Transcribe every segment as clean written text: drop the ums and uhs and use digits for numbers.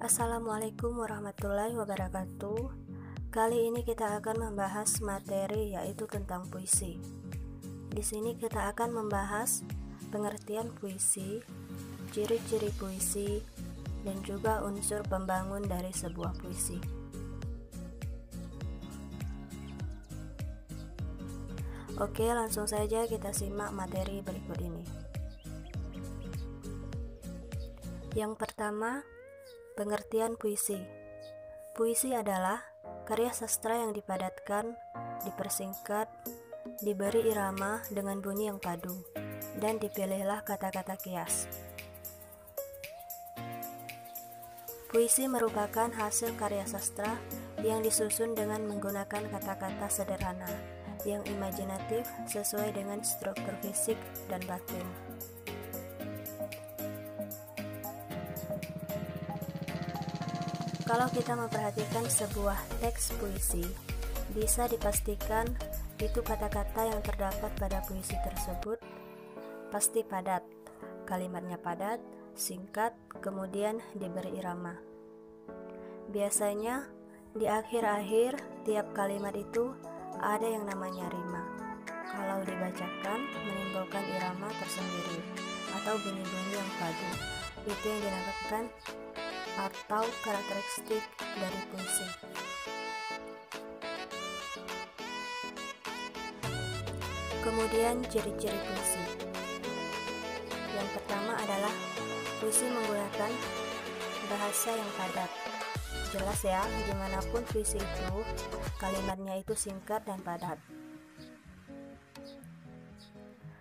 Assalamualaikum warahmatullahi wabarakatuh. Kali ini kita akan membahas materi yaitu tentang puisi. Di sini kita akan membahas pengertian puisi, ciri-ciri puisi, dan juga unsur pembangun dari sebuah puisi. Oke, langsung saja kita simak materi berikut ini. Yang pertama, pengertian puisi. Puisi adalah karya sastra yang dipadatkan, dipersingkat, diberi irama dengan bunyi yang padu, dan dipilihlah kata-kata kias. Puisi merupakan hasil karya sastra yang disusun dengan menggunakan kata-kata sederhana, yang imajinatif sesuai dengan struktur fisik dan batin. Kalau kita memperhatikan sebuah teks puisi, bisa dipastikan itu kata-kata yang terdapat pada puisi tersebut pasti padat, kalimatnya padat, singkat, kemudian diberi irama. Biasanya di akhir-akhir tiap kalimat itu ada yang namanya rima. Kalau dibacakan menimbulkan irama tersendiri atau bunyi-bunyi yang padu. Itu yang dinamakan atau karakteristik dari puisi. Kemudian ciri-ciri puisi. Yang pertama adalah puisi menggunakan bahasa yang padat. Jelas ya, dimanapun puisi itu kalimatnya itu singkat dan padat.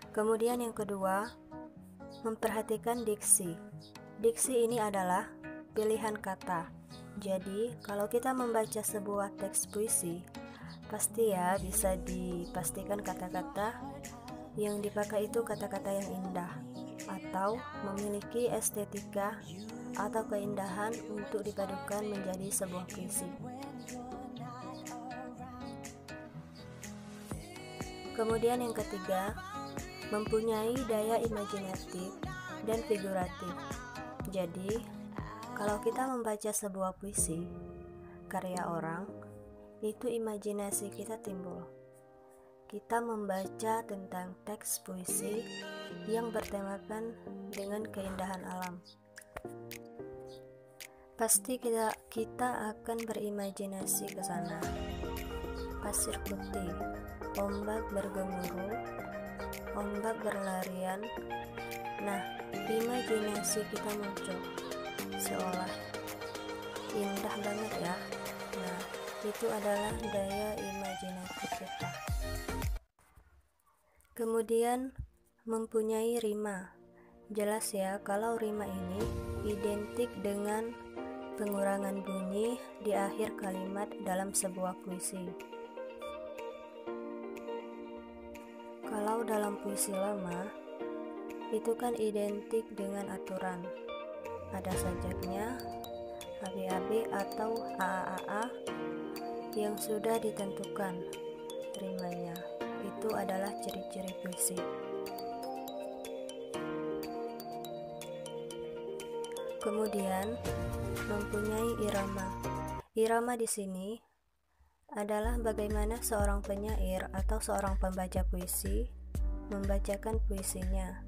Kemudian yang kedua, memperhatikan diksi. Diksi ini adalah pilihan kata. Jadi, kalau kita membaca sebuah teks puisi, pasti ya bisa dipastikan kata-kata yang dipakai itu kata-kata yang indah atau memiliki estetika atau keindahan untuk dipadukan menjadi sebuah puisi. Kemudian yang ketiga, mempunyai daya imajinatif dan figuratif. Jadi, kalau kita membaca sebuah puisi, karya orang, itu imajinasi kita timbul. Kita membaca tentang teks puisi yang bertemakan dengan keindahan alam. Pasti kita akan berimajinasi ke sana. Pasir putih, ombak bergemuruh, ombak berlarian. Nah, imajinasi kita muncul. Seolah indah banget ya. Nah, itu adalah daya imajinatif kita. Kemudian mempunyai rima. Jelas ya, kalau rima ini identik dengan pengurangan bunyi di akhir kalimat dalam sebuah puisi. Kalau dalam puisi lama, itu kan identik dengan aturan. Ada sajaknya, AB-AB atau AAA yang sudah ditentukan rimanya. Itu adalah ciri-ciri puisi. Kemudian mempunyai irama. Irama di sini adalah bagaimana seorang penyair atau seorang pembaca puisi membacakan puisinya,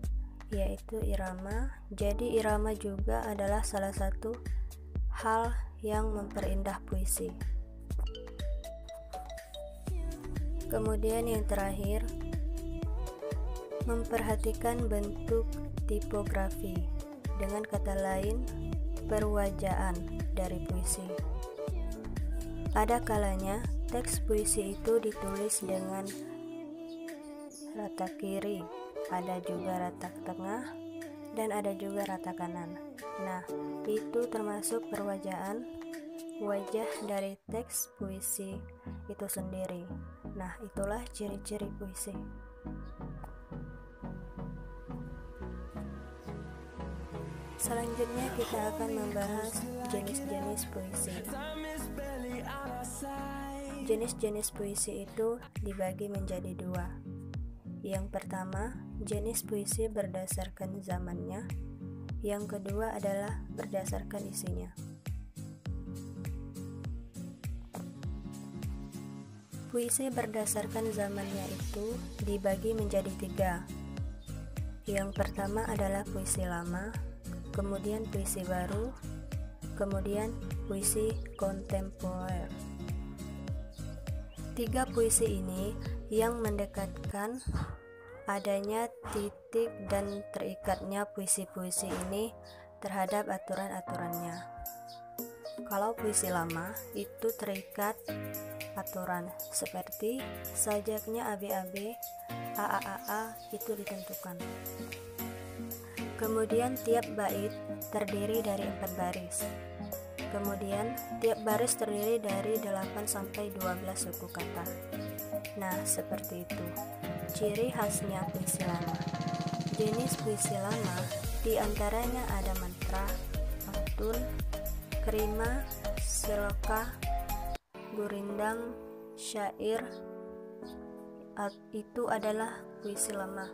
yaitu irama. Jadi irama juga adalah salah satu hal yang memperindah puisi. Kemudian yang terakhir, memperhatikan bentuk tipografi, dengan kata lain perwajaan dari puisi. Ada kalanya teks puisi itu ditulis dengan rata kiri, ada juga rata tengah, dan ada juga rata kanan. Nah, itu termasuk perwajaan wajah dari teks puisi itu sendiri. Nah, itulah ciri-ciri puisi. Selanjutnya kita akan membahas jenis-jenis puisi. Jenis-jenis puisi itu dibagi menjadi dua. Yang pertama, jenis puisi berdasarkan zamannya. Yang kedua adalah berdasarkan isinya. Puisi berdasarkan zamannya itu dibagi menjadi 3. Yang pertama adalah puisi lama, kemudian puisi baru, kemudian puisi kontemporer. 3 puisi ini yang mendekatkan adanya titik dan terikatnya puisi-puisi ini terhadap aturan-aturannya. Kalau puisi lama itu terikat aturan seperti sajaknya ABAB, AAAA itu ditentukan. Kemudian tiap bait terdiri dari 4 baris. Kemudian tiap baris terdiri dari 8 sampai 12 suku kata. Nah, seperti itu ciri khasnya puisi lama. Jenis puisi lama diantaranya ada mantra, pantun, kerima, selokah, gurindam, syair. Itu adalah puisi lama.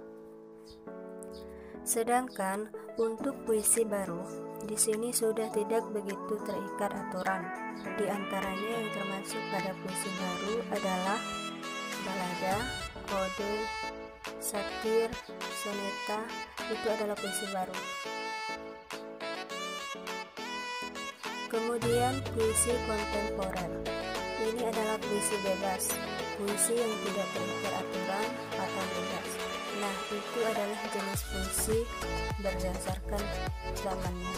Sedangkan untuk puisi baru, di sini sudah tidak begitu terikat aturan. Di antaranya yang termasuk pada puisi baru adalah balada, ode, satir, soneta. Itu adalah puisi baru. Kemudian puisi kontemporer. Ini adalah puisi bebas, puisi yang tidak terikat aturan atau bebas. Nah, itu adalah jenis puisi berdasarkan zamannya.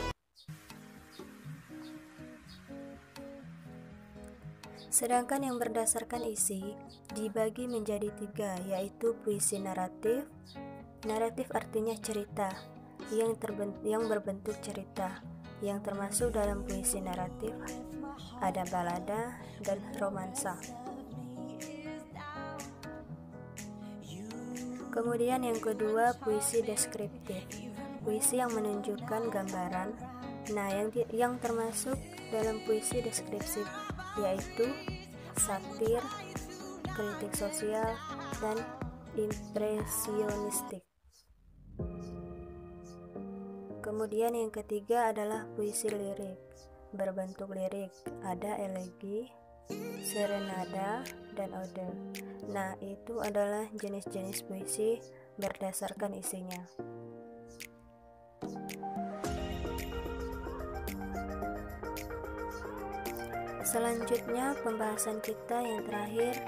Sedangkan yang berdasarkan isi dibagi menjadi 3, yaitu puisi naratif. Naratif artinya cerita yang berbentuk cerita. Yang termasuk dalam puisi naratif ada balada dan romansa. Kemudian yang kedua puisi deskriptif, puisi yang menunjukkan gambaran. Nah, yang termasuk dalam puisi deskriptif yaitu satir, kritik sosial, dan impresionistik. Kemudian yang ketiga adalah puisi lirik, berbentuk lirik, ada elegi, serenada, dan ode. Nah, itu adalah jenis-jenis puisi berdasarkan isinya. Selanjutnya pembahasan kita yang terakhir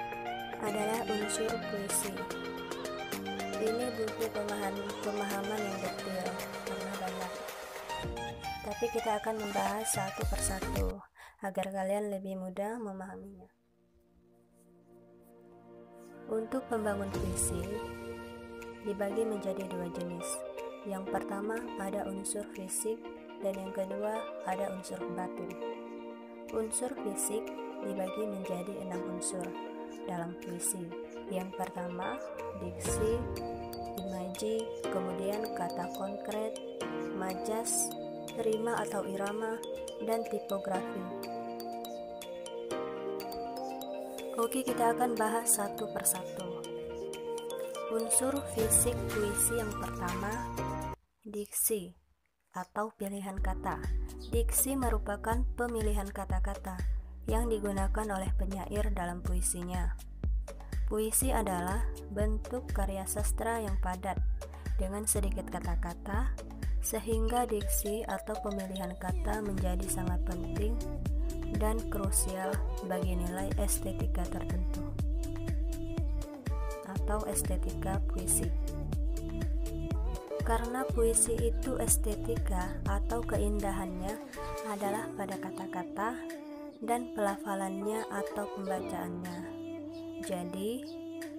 adalah unsur puisi. Ini butuh pemahaman yang detail karena banyak. Tapi kita akan membahas satu persatu agar kalian lebih mudah memahaminya. Untuk pembangun puisi dibagi menjadi 2 jenis. Yang pertama ada unsur fisik dan yang kedua ada unsur batin. Unsur fisik dibagi menjadi 6 unsur dalam puisi. Yang pertama diksi, imaji, kemudian kata konkret, majas, rima atau irama, dan tipografi. Oke, kita akan bahas satu persatu. Unsur fisik puisi yang pertama, diksi atau pilihan kata. Diksi merupakan pemilihan kata-kata yang digunakan oleh penyair dalam puisinya. Puisi adalah bentuk karya sastra yang padat dengan sedikit kata-kata, sehingga diksi atau pemilihan kata menjadi sangat penting dan krusial bagi nilai estetika tertentu atau estetika puisi. Karena puisi itu estetika atau keindahannya adalah pada kata-kata dan pelafalannya atau pembacaannya. Jadi,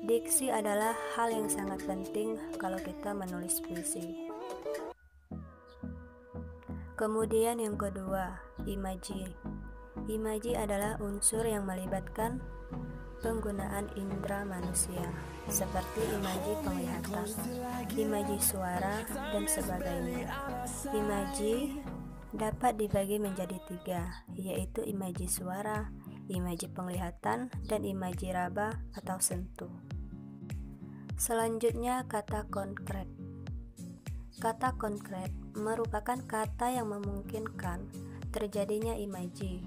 diksi adalah hal yang sangat penting kalau kita menulis puisi. Kemudian yang kedua, imaji. Imaji adalah unsur yang melibatkan penggunaan indera manusia, seperti imaji penglihatan, imaji suara, dan sebagainya. Imaji dapat dibagi menjadi 3, yaitu imaji suara, imaji penglihatan, dan imaji raba atau sentuh. Selanjutnya kata konkret. Kata konkret merupakan kata yang memungkinkan terjadinya imaji.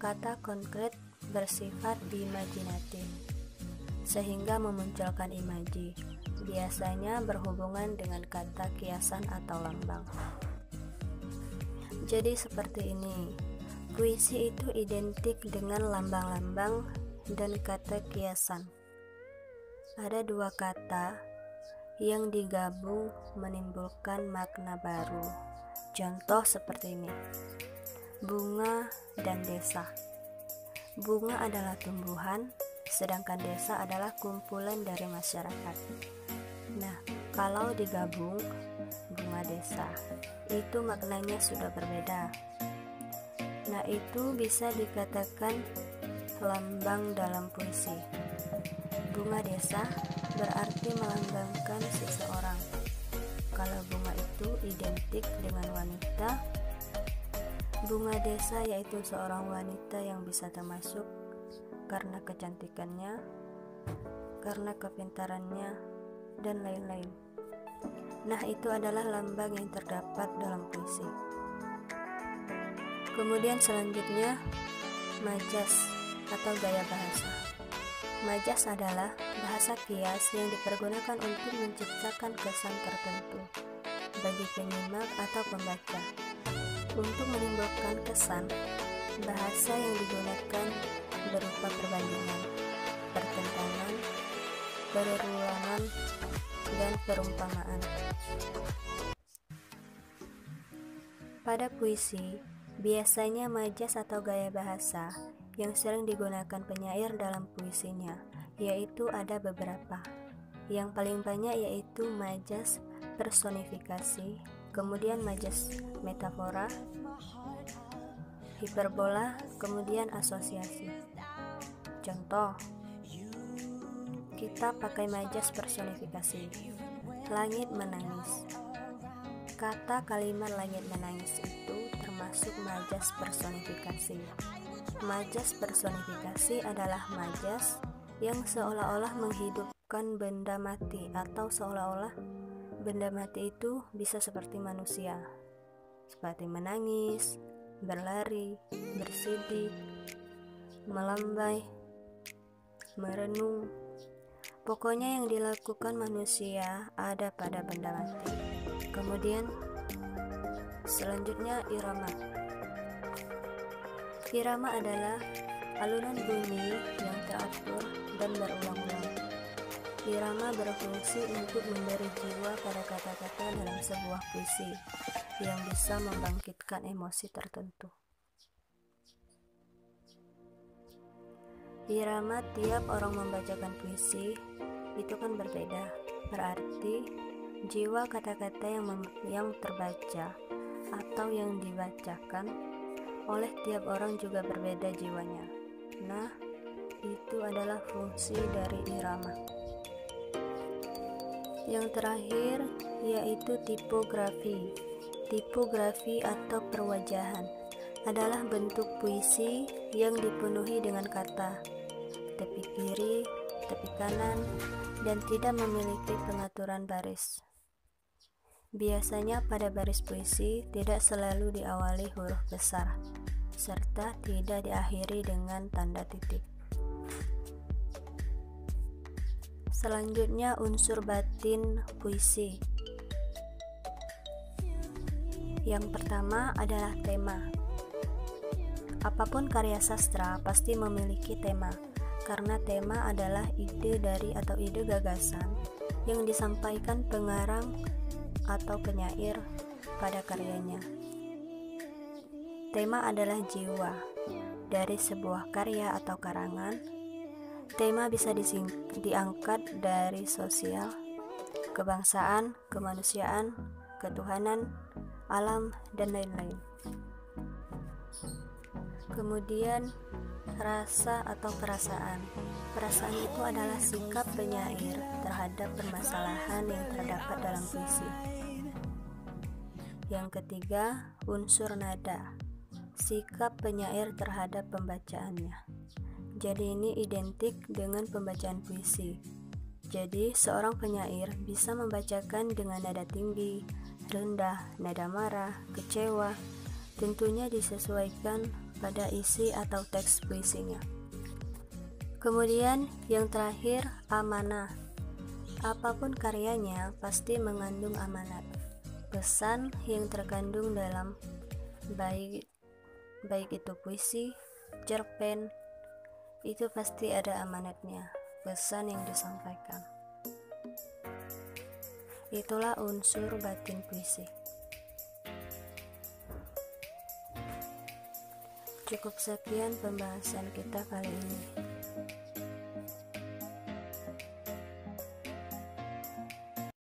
Kata konkret bersifat imajinatif. sehingga memunculkan imaji, biasanya berhubungan dengan kata kiasan atau lambang. Jadi seperti ini, puisi itu identik dengan lambang-lambang dan kata kiasan. Ada dua kata yang digabung menimbulkan makna baru. Contoh seperti ini, bunga dan desa. Bunga adalah tumbuhan, sedangkan desa adalah kumpulan dari masyarakat. Nah, kalau digabung, bunga desa, itu maknanya sudah berbeda. Nah, itu bisa dikatakan lambang dalam puisi. Bunga desa berarti melambangkan seseorang. Kalau bunga itu identik dengan wanita, bunga desa yaitu seorang wanita yang bisa termasuk karena kecantikannya, karena kepintarannya, dan lain-lain. Nah, itu adalah lambang yang terdapat dalam puisi. Kemudian selanjutnya, majas atau gaya bahasa. Majas adalah bahasa kias yang dipergunakan untuk menciptakan kesan tertentu bagi penyimak atau pembaca. Untuk menimbulkan kesan, bahasa yang digunakan berupa perbandingan, pertentangan, berulangan, dan perumpamaan. Pada puisi, biasanya majas atau gaya bahasa yang sering digunakan penyair dalam puisinya, yaitu ada beberapa. Yang paling banyak yaitu majas personifikasi, kemudian majas metafora, hiperbola, kemudian asosiasi. Contoh, kita pakai majas personifikasi. Langit menangis. Kata kalimat langit menangis itu termasuk majas personifikasi. Majas personifikasi adalah majas yang seolah-olah menghidupkan benda mati, atau seolah-olah benda mati itu bisa seperti manusia, seperti menangis, berlari, bersedih, melambai, merenung. Pokoknya yang dilakukan manusia ada pada benda mati. Kemudian selanjutnya irama. Irama adalah alunan bunyi yang teratur dan berulang-ulang. Irama berfungsi untuk memberi jiwa pada kata-kata dalam sebuah puisi yang bisa membangkitkan emosi tertentu. Irama tiap orang membacakan puisi itu kan berbeda, berarti jiwa kata-kata yang terbaca atau yang dibacakan oleh tiap orang juga berbeda jiwanya. Nah, itu adalah fungsi dari irama. Yang terakhir yaitu tipografi. Tipografi atau perwajahan adalah bentuk puisi yang dipenuhi dengan kata, tepi kiri, tepi kanan, dan tidak memiliki pengaturan baris. Biasanya pada baris puisi tidak selalu diawali huruf besar, serta tidak diakhiri dengan tanda titik. Selanjutnya unsur batin puisi. Yang pertama adalah tema. Apapun karya sastra pasti memiliki tema, karena tema adalah ide dari atau ide gagasan yang disampaikan pengarang atau penyair pada karyanya. Tema adalah jiwa dari sebuah karya atau karangan. Tema bisa diangkat dari sosial, kebangsaan, kemanusiaan, ketuhanan, alam, dan lain-lain. Kemudian rasa atau perasaan. Perasaan itu adalah sikap penyair terhadap permasalahan yang terdapat dalam puisi. Yang ketiga, unsur nada. Sikap penyair terhadap pembacaannya. Jadi ini identik dengan pembacaan puisi. Jadi seorang penyair bisa membacakan dengan nada tinggi, rendah, nada marah, kecewa. Tentunya disesuaikan pada isi atau teks puisinya. Kemudian yang terakhir, amanah. Apapun karyanya pasti mengandung amanat. Pesan yang terkandung dalam baik itu puisi, cerpen, itu pasti ada amanatnya, pesan yang disampaikan. Itulah unsur batin puisi. Cukup sekian pembahasan kita kali ini.